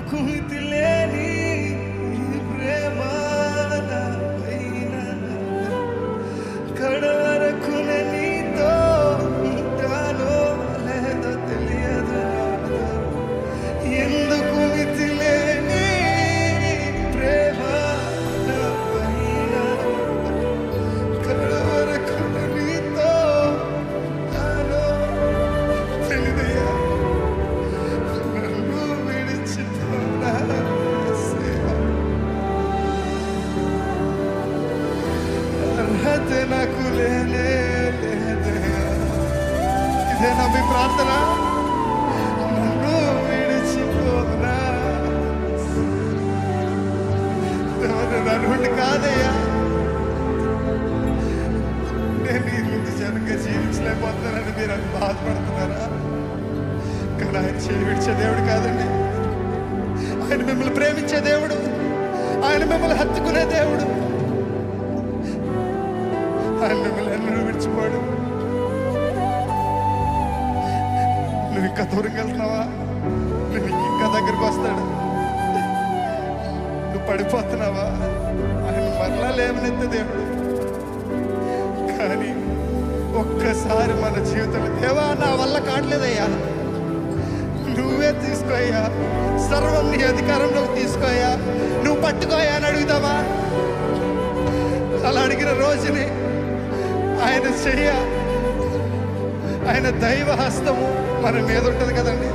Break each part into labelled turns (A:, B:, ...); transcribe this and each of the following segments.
A: కుమితి లేని ప్రేమ కడవరకు నీతో ఉంటానో లేదో తెలియదు. ఎందుకు మితి లేని ప్రేమ కడవరకు నీతో ఉంటానో తెలియదయ్యా. నన్ను విడిచిపోనా అర్హత నాకు లేనే లేదయ్యా. ఇదేనా మీ ప్రార్థన? నన్ను విడిచిపోనా నన్ను కాదయ్యా. నేను ఈ ముందు జనంగా జీవించలేకపోతున్నానని మీరు అది బాధపడుతున్నారా? కానీ ఆయన చేయి విడిచే దేవుడు కాదండి. ఆయన మిమ్మల్ని ప్రేమించే దేవుడు. ఆయన మిమ్మల్ని హత్తుకునే దేవుడు. ఆయన మిమ్మల్ని ఎన్నడూ విడిచిపోడు. నువ్వు ఇంకా దూరం వెళ్తున్నావా? నువ్వు ఇంకా దగ్గరకు వస్తాడు. నువ్వు పడిపోతున్నావా? ఆయన మరలా లేవనెత్తే దేవుడు. కానీ ఒక్కసారి మన జీవితంలో దేవా నా వల్ల కావట్లేదయ్యా, నువ్వే తీసుకోయ్యా, సర్వం నీ అధికారంలోకి తీసుకోయ్యా, నువ్వు పట్టుకోయా అని అడుగుతావా? అలా అడిగిన రోజుని ఆయన చెయ్య, ఆయన దైవ హస్తము మన మీద ఉంటుంది కదండి.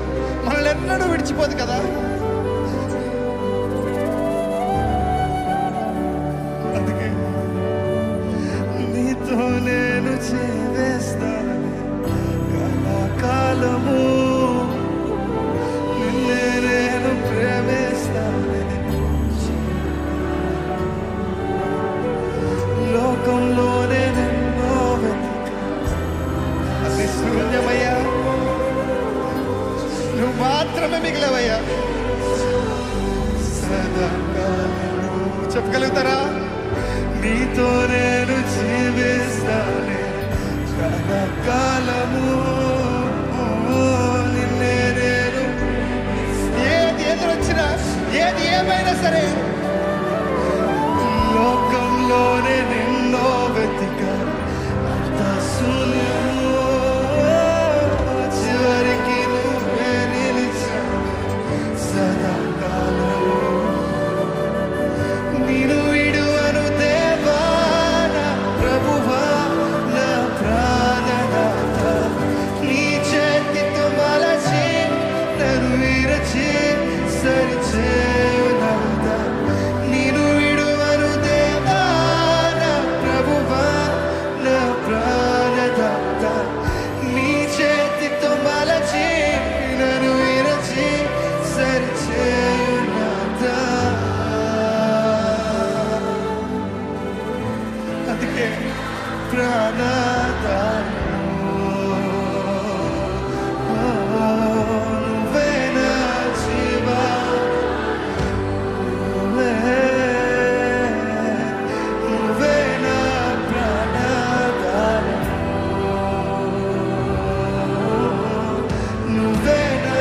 A: మనల్ని ఎన్నడూ విడిచిపోదు కదా. అందుకే నీతో నేను చేస్తాను కళాకాలము, నిన్నే నేను ప్రేమిస్తాను. లోకంలోనే అది శూన్యమయ్యా, నువ్వు మాత్రమే మిగిలవయ్యా. చెప్పగలుగుతారా? నీతో నేను జీవిస్తానే కళాకాలము, నిన్నే నేను ఏది ఎదురొచ్చినా ఏది ఏమైనా సరే లోకంలోనే నిన్నో వెతికా అంత శూన్యము, చివరికి నువ్వే నిలిచావు సదాకాలము. నేను విడువను దేవా నా ప్రభువా నా ప్రాణనాథ, నీ చేతితో మలచి నన్ను విరచి సరిచేయునాథ. నేను విడువను దేవా నా ప్రభువా నా ప్రాణనాథ, నీ చేతితో మలచి నన్ను విరచి సరిచేయునాథ. అందుకే ప్రాణదాయను నువ్వే నా జీవా, నువ్వే నా ప్రాణదాయను, నువ్వే నా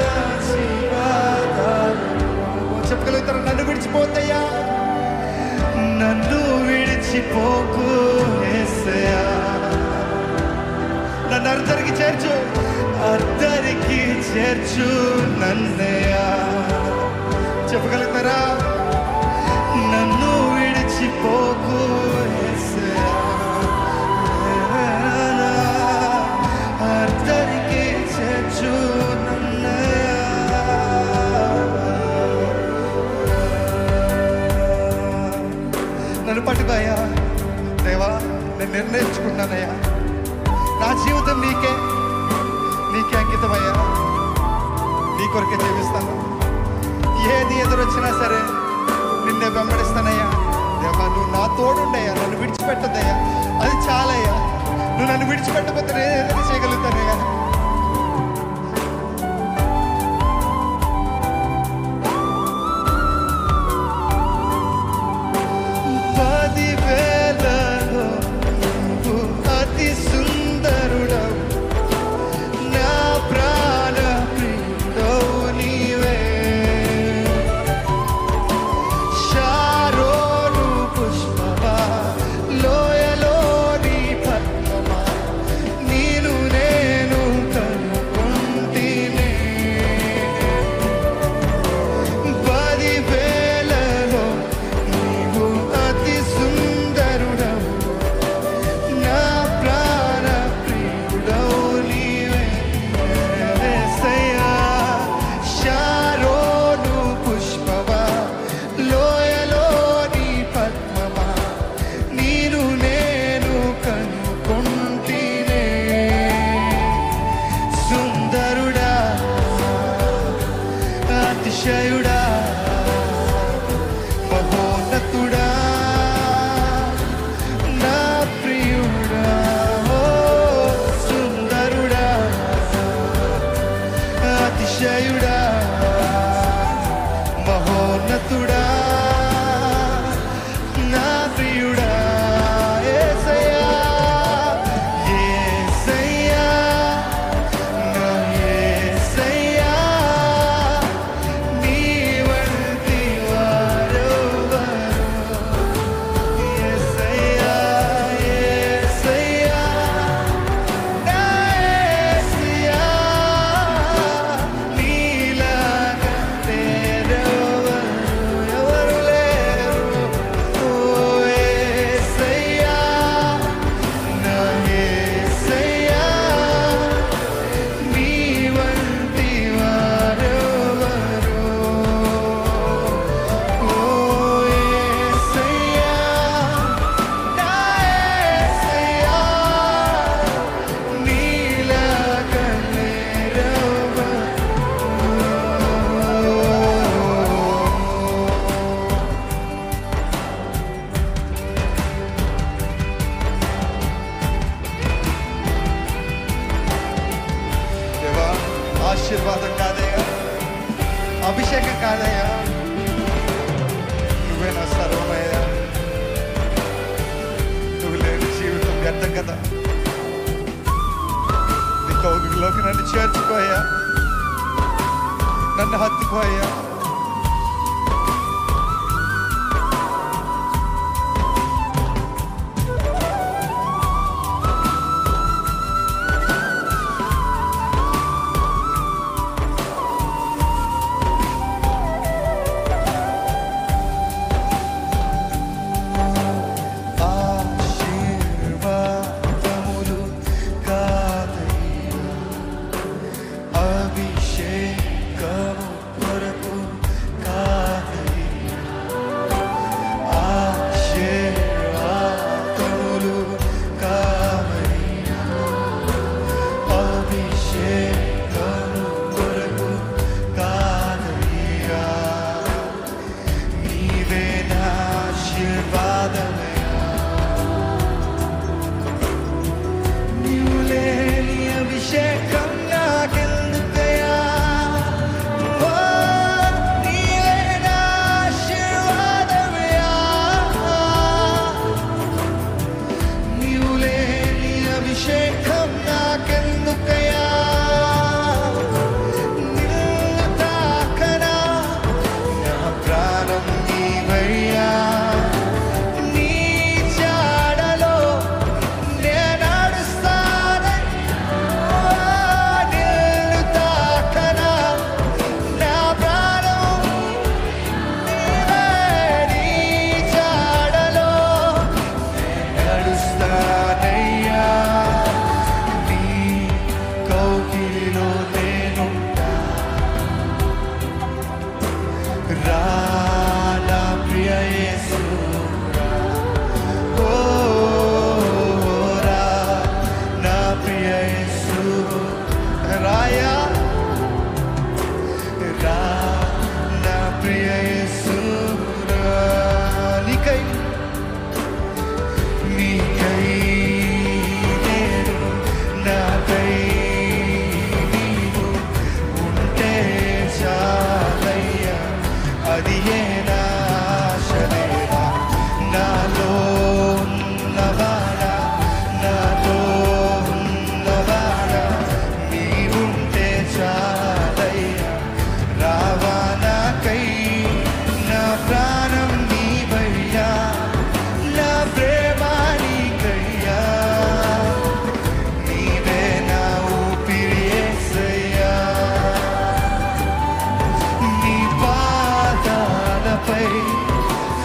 A: జీవాదాయను. చెప్పగలుగుతారు? నన్ను విడిచిపోతయ్యా, నన్ను విడిచిపోకు యేసయ్యా, నన్ను అర్ధరికి చేర్చు, అర్ధరికి చేర్చు నన్నయ్యా. చెప్పగలుగుతారా? నన్ను విడిచిపోకు యేసయ్యా, అర్ధరికి చేర్చు నన్నయ్యా. నన్ను పట్టుకోయ్యా దేవా, నేను నిర్ణయించుకున్నానయ్యా, నా జీవితం నీకే అంకితమయ్యా, నీ కొరకే జీవిస్తాను. ఏది ఎదురొచ్చినా సరే నిన్నే వెంబడిస్తానయ్యా. దేవా నువ్వు నా తోడుండయ్యా, నన్ను విడిచిపెట్టద్దయ్యా, అది చాలయ్యా. నువ్వు నన్ను విడిచిపెట్టకపోతే నేను ఏదైనా చేయగలుగుతానయ్యా. అతిశయుడా మహోన్నతుడా నా ప్రియుడా యేసయ్యా యేసయ్యా నా యేసయ్యా నీ వంటి వారెవరు యేసయ్యా యేసయ్యా నా యేసయ్యా నీలాగా ఎవరు లేరు ఓ యేసయ్యా నా యేసయ్యా నీ వంటి వారెవరు ఓ యేసయ్యా నా యేసయ్యా నీలాగా ఎవరు దేవా ఆశీర్వాదం కాదయ్యా అభిషేకం కాదయ్యా నువ్వే నా సర్వమయ్యా నువ్వు లేని జీవితం వ్యర్థం కదా నీ కౌగిలిలోకి నన్ను చేర్చుకోయ్యా నన్ను హత్తుకోయ్యా ఆశీర్వాదములు కాదయ్యా అభిషేకము కొరకు కాదయ్యా ఆశీర్వాదములు కావయ్యా అభిషేకము కొరకు కాదయ్యా నీవే నా ఆశీర్వాదమయ్యా నీవు లేని అభిషేకం నాకెందుకయ్యా ఓ నీవే నా ఆశీర్వాదమయ్యా నీవు లేని అభిషేకం నాకెందుకయ్యా నిన్ను తాకనా నా ప్రాణం నీవయ్యా నీ జాడలో నేను నడుస్తానయ్యా నిన్ను తాకనా నా ప్రాణం నీవే నీ జాడలో నడుస్తానయ్యా నీ కౌగిలిలో నేనుంటా రా నా ప్రియ యేసు ఓ రా నా ప్రియ యేసు రాయా రా నా ప్రియ యేసు రా నీకై నేను నాకై నీవు ఉంటే చాలయ్యా అది ఏ నా ఆశలేవా నాలో ఉన్నవాడా నాలో ఉన్నవాడా నీవుంటే చాలయ్యా రావా నాకై నా ప్రాణం నీవయ్యా నా ప్రేమ నీకయ్యా నీవే నా ఊపిరి యేసయ్యా నీ పాదాలపై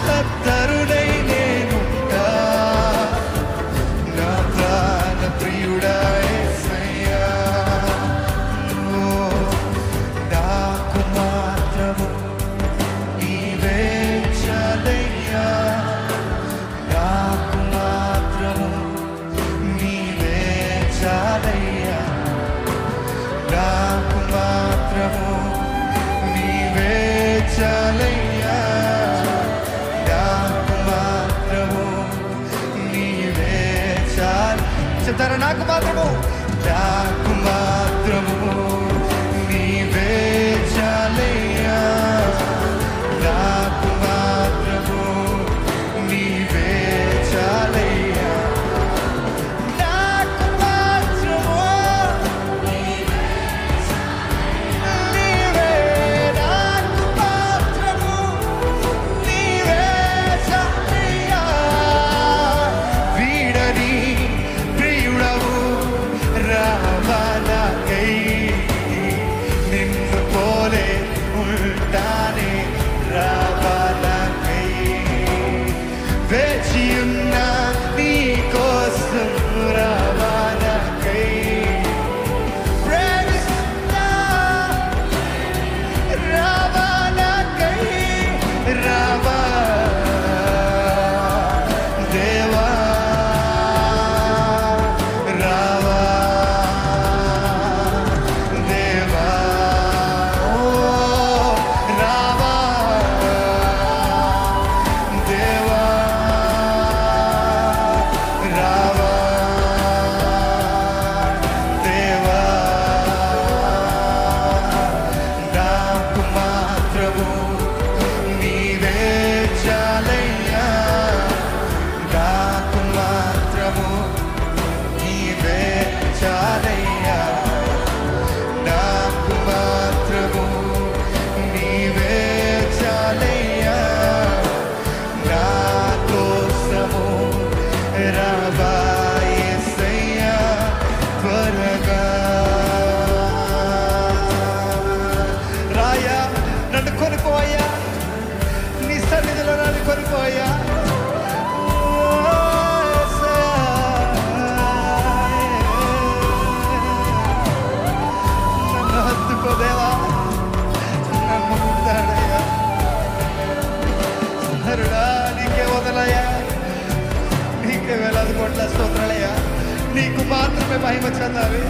A: హత్తరుడై నేనుంటా నా ప్రాణ ప్రియుడా యేసయ్యా ఓ నాకు మాత్రము నీవే చాలయ్యా నాకు మాత్రము నీవే చాలయ్యా నాకు మాత్రము నీవే చాలయ్యా నాకు మాత్రము నీవే చాలు చెప్తారా నాకు మాత్రము నీవే నీకు మాత్రమే మహిమ చెందాలి.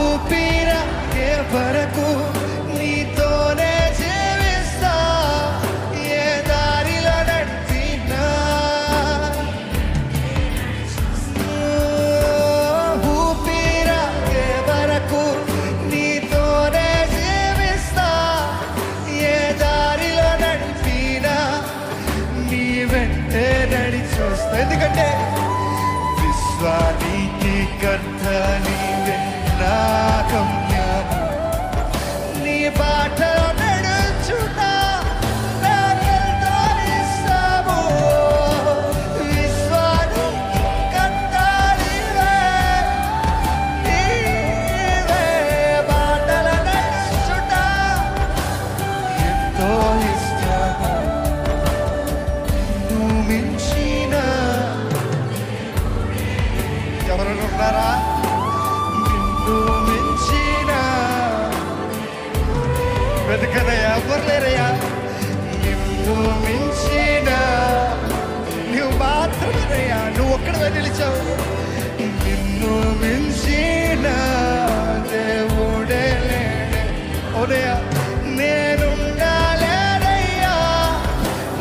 A: ఊపిరాగే వరకు నీతోనే జీవిస్తా, ఏ దారిలో నడిచినా. ఊపిరాగే వరకు నీతోనే జీవిస్తా, ఏ దారిలో నడిచినా నీ వెంటే నడిచొస్తా. ఎందుకంటే విశ్వానికి కర్త నీవే, నా గమ్యం నీ బాటలో నడుచుతా, నాకెంతో ఇష్టము. విశ్వానికి కర్త నీవే, నీవే బాటలో నడుచుతా, ఎంతో ఇష్టము. నువ్వు మించిన ఎవరైనా ఉన్నారా? నిన్ను మించిన వెతకనయ్యా, ఎవరు లేరయ్యా. నిన్ను మించిన నువ్వు మాత్రమేనయ్యా, నువ్వు ఒక్కడే నిలిచావు. నిన్ను మించిన దేవుడే లేడే. ఓనయ్యా, నేనుండాలేనయ్యా,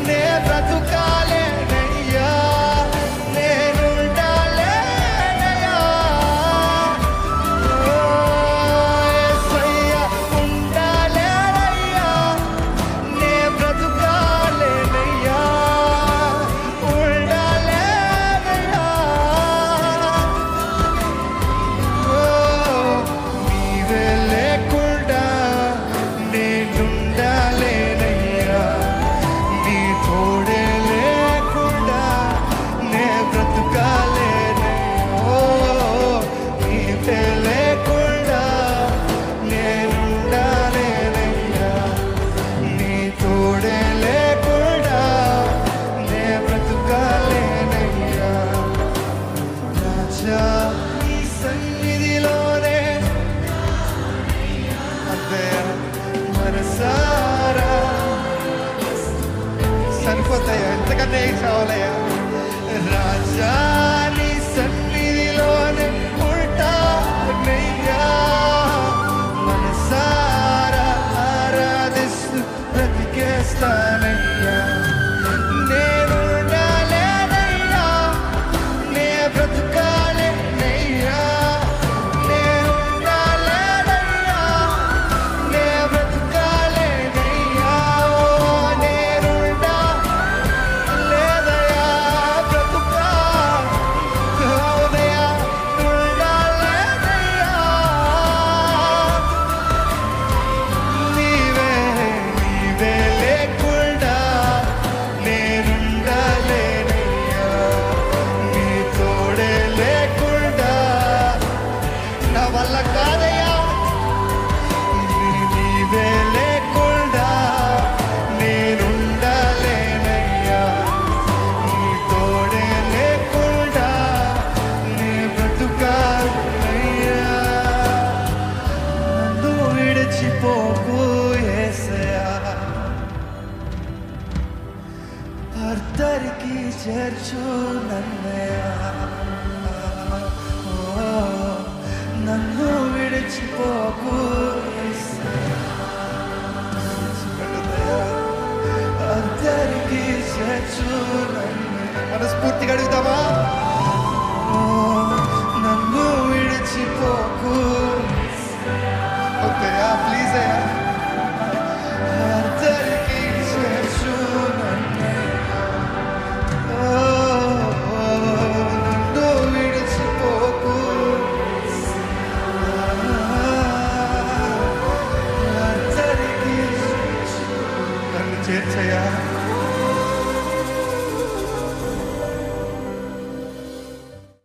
A: నే బ్రతుకాలేనయ్యా, సరిపోతాయా? ఎంతకన్నా ఏం కావాలయ్యా? రాజా నీ సన్నిధిలోనే ఉంటానయ్యా, మనసారా ఆరాధిస్తూ బ్రతికేస్తానయ్యా. నేనుండాలేనయ్యా, నే బ్రతుకాలేనయ్యా, నేనుండాలేనయ్యా, నే బ్రతుకాలేనయ్యా. అర్ధరికి చేర్చు నన్నయ్యా, నన్ను విడిచిపోకు అర్ధరికి చేర్చు నన్నయ్యా. మనస్ఫూర్తిగా అడుగుతామా? నన్ను విడిచిపోకు యేసయ్యా.